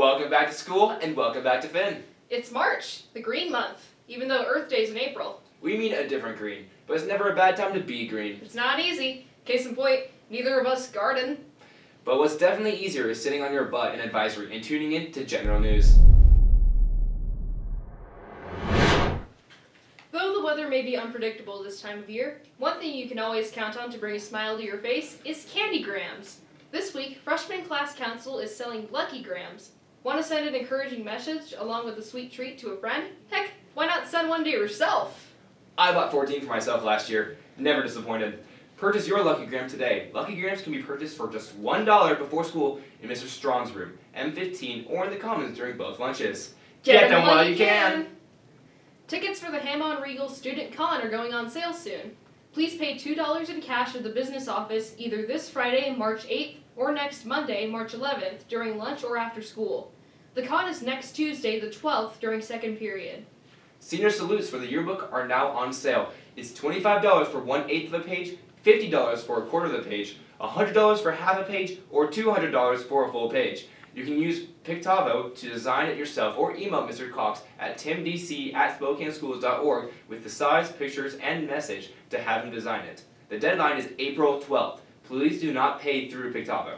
Welcome back to school and welcome back to Finn. It's March, the green month, even though Earth Day's in April. We mean a different green, but it's never a bad time to be green. It's not easy. Case in point, neither of us garden. But what's definitely easier is sitting on your butt in advisory and tuning in to general news. Though the weather may be unpredictable this time of year, one thing you can always count on to bring a smile to your face is Candy Grams. This week, Freshman Class Council is selling Lucky Grams. Want to send an encouraging message along with a sweet treat to a friend? Heck, why not send one to yourself? I bought 14 for myself last year. Never disappointed. Purchase your Lucky Gram today. Lucky Grams can be purchased for just $1 before school in Mr. Strong's room, M15, or in the Commons during both lunches. Get them while you can! Tickets for the Hammond Regal Student Con are going on sale soon. Please pay $2 in cash at the business office either this Friday, March 8th, or next Monday, March 11th, during lunch or after school. The con is next Tuesday, the 12th, during second period. Senior salutes for the yearbook are now on sale. It's $25 for 1/8 of a page, $50 for 1/4 of the pake, $100 for half a page, or $200 for a full page. You can use Pictavo to design it yourself or email Mr. Cox at timdc@spokaneschools.org with the size, pictures, and message to have him design it. The deadline is April 12th. Please do not pay through Pictavo.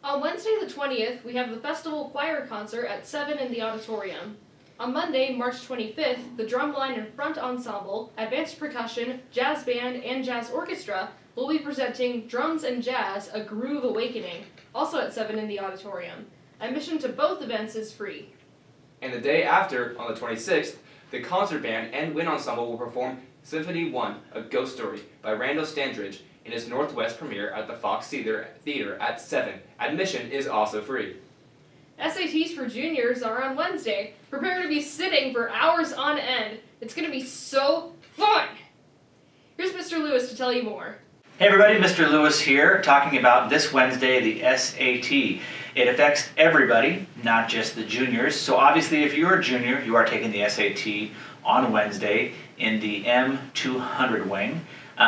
On Wednesday the 20th, we have the Festival Choir Concert at 7 in the auditorium. On Monday, March 25th, the Drumline and Front Ensemble, Advanced Percussion, Jazz Band, and Jazz Orchestra will be presenting Drums and Jazz, A Groove Awakening, also at 7 in the auditorium. Admission to both events is free. And the day after, on the 26th, the concert band and wind ensemble will perform Symphony 1, A Ghost Story by Randall Standridge in its Northwest premiere at the Fox Theater at 7. Admission is also free. SATs for juniors are on Wednesday. Prepare to be sitting for hours on end. It's going to be so fun! Here's Mr. Lewis to tell you more. Hey everybody, Mr. Lewis here, talking about this Wednesday, the SAT. It affects everybody, not just the juniors. So obviously if you're a junior, you are taking the SAT on Wednesday in the M200 wing.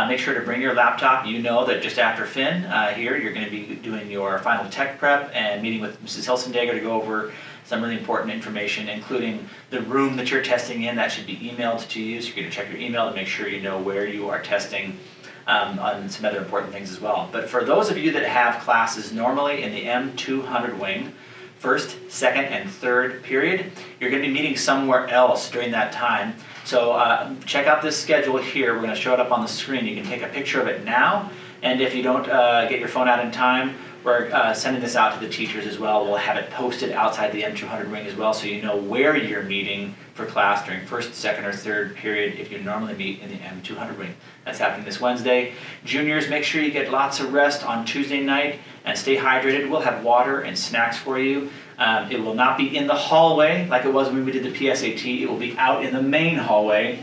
Make sure to bring your laptop. You know that just after Finn here, you're going to be doing your final tech prep and meeting with Mrs. Hilsendegger to go over some really important information, including the room that you're testing in. That should be emailed to you, so you're going to check your email to make sure you know where you are testing on some other important things as well. But for those of you that have classes normally in the M200 wing, first, second, and third period, you're going to be meeting somewhere else during that time. So check out this schedule here. We're going to show it up on the screen. You can take a picture of it now, and if you don't get your phone out in time, we're sending this out to the teachers as well. We'll have it posted outside the M200 wing as well, so you know where you're meeting for class during first, second, or third period if you normally meet in the M200 wing. That's happening this Wednesday. Juniors, make sure you get lots of rest on Tuesday night and stay hydrated. We'll have water and snacks for you. It will not be in the hallway like it was when we did the PSAT. It will be out in the main hallway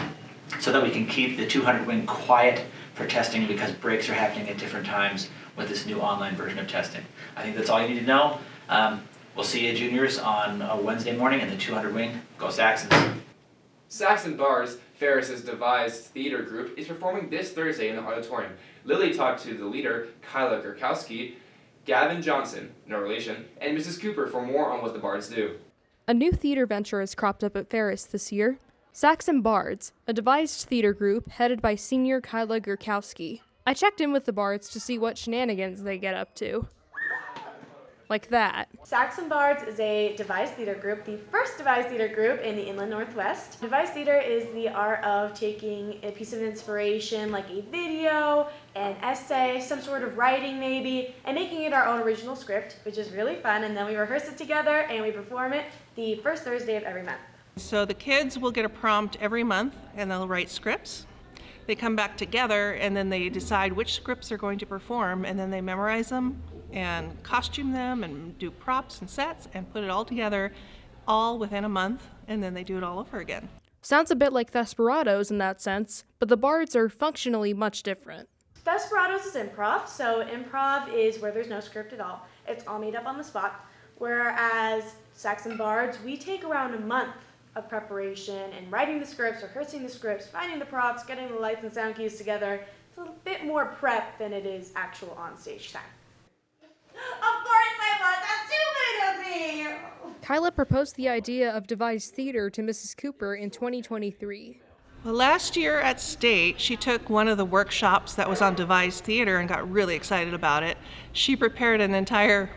so that we can keep the 200 wing quiet for testing because breaks are happening at different times with this new online version of testing. I think that's all you need to know. We'll see you juniors on a Wednesday morning in the 200 wing. Go Saxons! Saxon Bars, Ferris's devised theater group, is performing this Thursday in the auditorium. Lily talked to the leader, Kyla Gurkowski, Gavin Johnson, no relation, and Mrs. Cooper for more on what the Bards do. A new theater venture has cropped up at Ferris this year. Saxon Bards, a devised theater group headed by senior Kyla Gurkowski. I checked in with the Bards to see what shenanigans they get up to. Like that. Saxon Bards is a devised theater group, the first devised theater group in the Inland Northwest. Devised theater is the art of taking a piece of inspiration, like a video, an essay, some sort of writing maybe, and making it our own original script, which is really fun, and then we rehearse it together and we perform it the first Thursday of every month. So the kids will get a prompt every month and they'll write scripts. They come back together and then they decide which scripts they're going to perform, and then they memorize them and costume them and do props and sets and put it all together all within a month, and then they do it all over again. Sounds a bit like Thesperados in that sense, but the Bards are functionally much different. Thesperados is improv, so improv is where there's no script at all. It's all made up on the spot, whereas Saxon Bards, we take around a month of preparation and writing the scripts, rehearsing the scripts, finding the props, getting the lights and sound cues together. It's a little bit more prep than it is actual on-stage time. Of course I was! How stupid of me! Kyla proposed the idea of devised theater to Mrs. Cooper in 2023. Well, last year at State, she took one of the workshops that was on devised theater and got really excited about it. She prepared an entire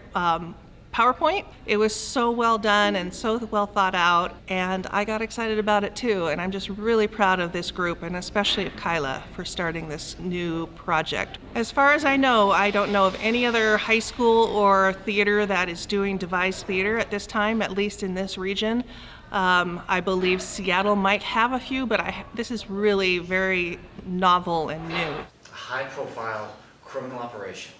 PowerPoint. It was so well done and so well thought out, and I got excited about it too. And I'm just really proud of this group, and especially of Kyla for starting this new project. As far as I know, I don't know of any other high school or theater that is doing devised theater at this time, at least in this region. I believe Seattle might have a few, but this is really very novel and new. A high-profile criminal operation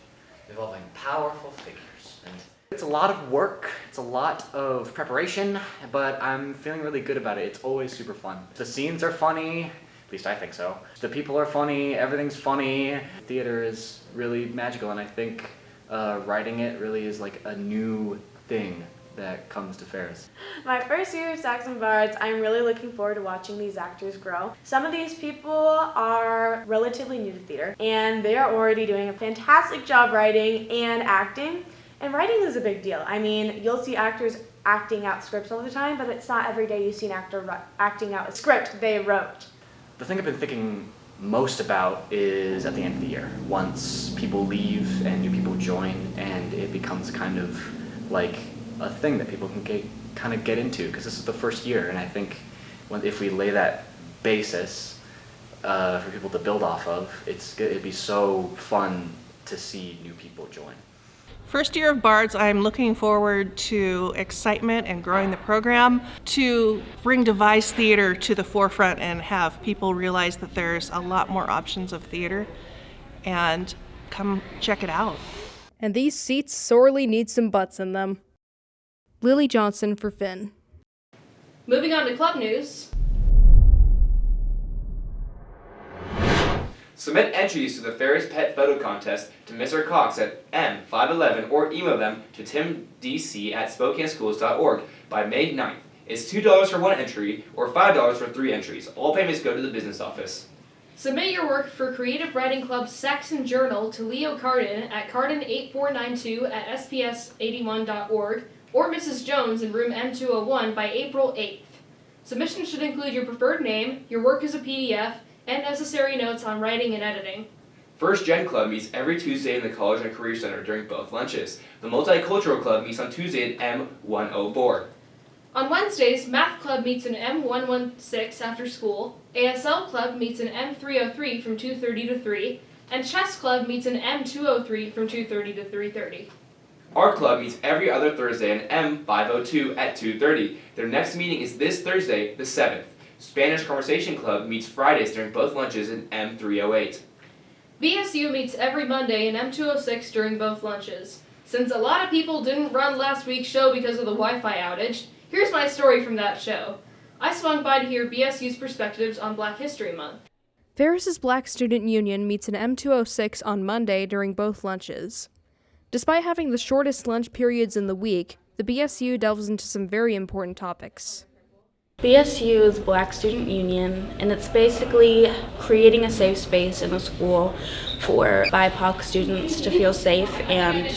involving powerful figures. And it's a lot of work, it's a lot of preparation, but I'm feeling really good about it. It's always super fun. The scenes are funny, at least I think so. The people are funny, everything's funny. Theater is really magical, and I think writing it really is like a new thing that comes to Ferris. My first year of Saxon Bards, I'm really looking forward to watching these actors grow. Some of these people are relatively new to theater, and they are already doing a fantastic job writing and acting. And writing is a big deal. I mean, you'll see actors acting out scripts all the time, but it's not every day you see an actor acting out a script they wrote. The thing I've been thinking most about is at the end of the year, once people leave and new people join, and it becomes kind of like a thing that people can kind of get into, because this is the first year, and I think if we lay that basis for people to build off of, it'd be so fun to see new people join. First year of Bards, I'm looking forward to excitement and growing the program, to bring devised theater to the forefront and have people realize that there's a lot more options of theater, and come check it out. And these seats sorely need some butts in them. Lily Johnson for Finn. Moving on to club news. Submit entries to the Ferris Pet Photo Contest to Mr. Cox at M511 or email them to timdc@spokaneschools.org by May 9th. It's $2 for one entry or $5 for 3 entries. All payments go to the business office. Submit your work for Creative Writing Club Saxon Journal to Leo Carden at carden8492@sps81.org or Mrs. Jones in room M201 by April 8th. Submission should include your preferred name, your work as a PDF, and necessary notes on writing and editing. First Gen Club meets every Tuesday in the College and Career Center during both lunches. The Multicultural Club meets on Tuesday at M104. On Wednesdays, Math Club meets in M116 after school, ASL Club meets in M303 from 2:30 to 3, and Chess Club meets in M203 from 2:30 to 3:30. Art Club meets every other Thursday in M502 at 2:30. Their next meeting is this Thursday, the 7th. Spanish Conversation Club meets Fridays during both lunches in M308. BSU meets every Monday in M206 during both lunches. Since a lot of people didn't run last week's show because of the Wi-Fi outage, here's my story from that show. I swung by to hear BSU's perspectives on Black History Month. Ferris's Black Student Union meets in M206 on Monday during both lunches. Despite having the shortest lunch periods in the week, the BSU delves into some very important topics. BSU is Black Student Union, and it's basically creating a safe space in the school for BIPOC students to feel safe and,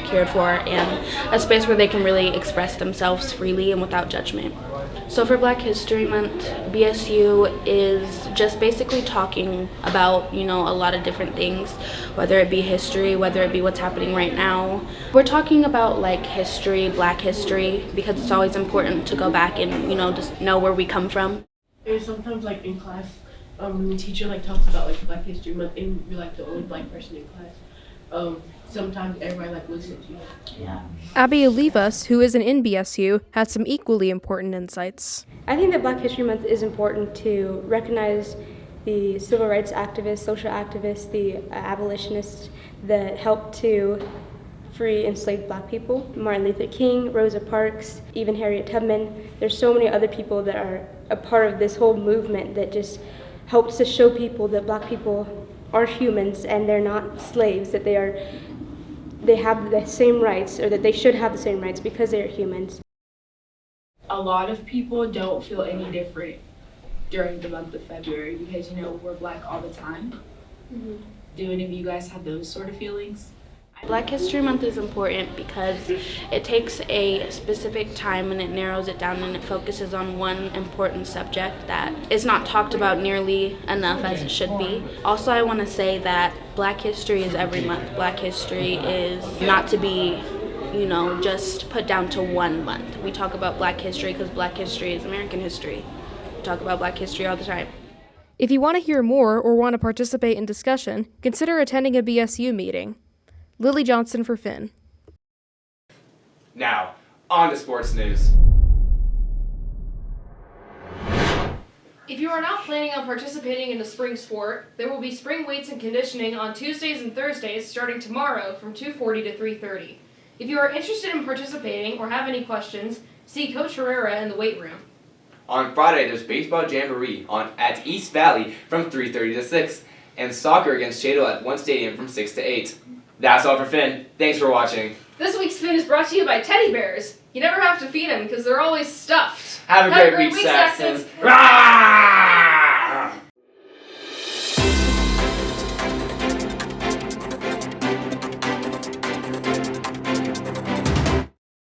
cared for, and a space where they can really express themselves freely and without judgment. So for Black History Month, BSU is just basically talking about, a lot of different things, whether it be history, whether it be what's happening right now. We're talking about history, Black history, because it's always important to go back and, just know where we come from. There's sometimes in class, when the teacher talks about Black History Month and you're the only Black person in class, sometimes everybody listens to you. Yeah. Abby Olivas, who isn't in BSU, had some equally important insights. I think that Black History Month is important to recognize the civil rights activists, social activists, the abolitionists that helped to free enslaved Black people. Martin Luther King, Rosa Parks, even Harriet Tubman. There's so many other people that are a part of this whole movement that just helps to show people that Black people are humans and they're not slaves, that they have the same rights, or that they should have the same rights because they are humans. A lot of people don't feel any different during the month of February because, we're Black all the time. Mm-hmm. Do any of you guys have those sort of feelings? Black History Month is important because it takes a specific time and it narrows it down and it focuses on one important subject that is not talked about nearly enough as it should be. Also, I want to say that Black History is every month. Black History is not to be, just put down to 1 month. We talk about Black History because Black History is American history. We talk about Black History all the time. If you want to hear more or want to participate in discussion, consider attending a BSU meeting. Lily Johnson for Finn. Now, on to sports news. If you are not planning on participating in a spring sport, there will be spring weights and conditioning on Tuesdays and Thursdays starting tomorrow from 2:40 to 3:30. If you are interested in participating or have any questions, see Coach Herrera in the weight room. On Friday, there's baseball jamboree at East Valley from 3:30 to 6, and soccer against Shadle at one stadium from 6 to 8. That's all for Finn. Thanks for watching. This week's Finn is brought to you by teddy bears. You never have to feed them because they're always stuffed. Have a great week, Saxons. Rah!